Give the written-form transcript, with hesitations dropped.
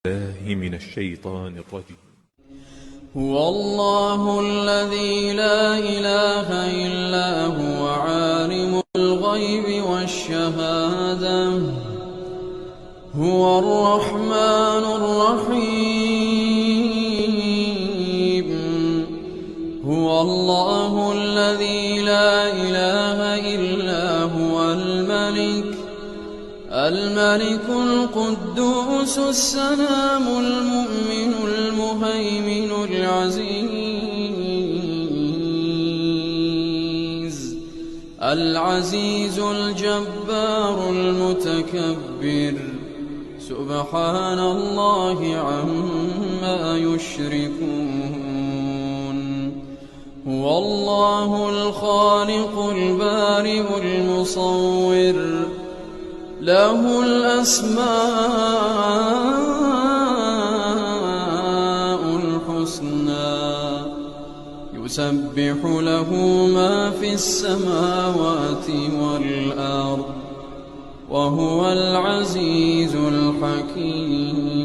الله من الشيطان الرجيم. هو الله الذي لا إله إلا هو عالم الغيب والشهادة هو الرحمن الرحيم. هو الله الذي لا إله إلا هو الملك القدوس السلام المؤمن المهيمن العزيز الجبار المتكبر سبحان الله عما يشركون. هو الله الخالق البارئ المصور له الأسماء الحسنى يسبح له ما في السماوات والأرض وهو العزيز الحكيم.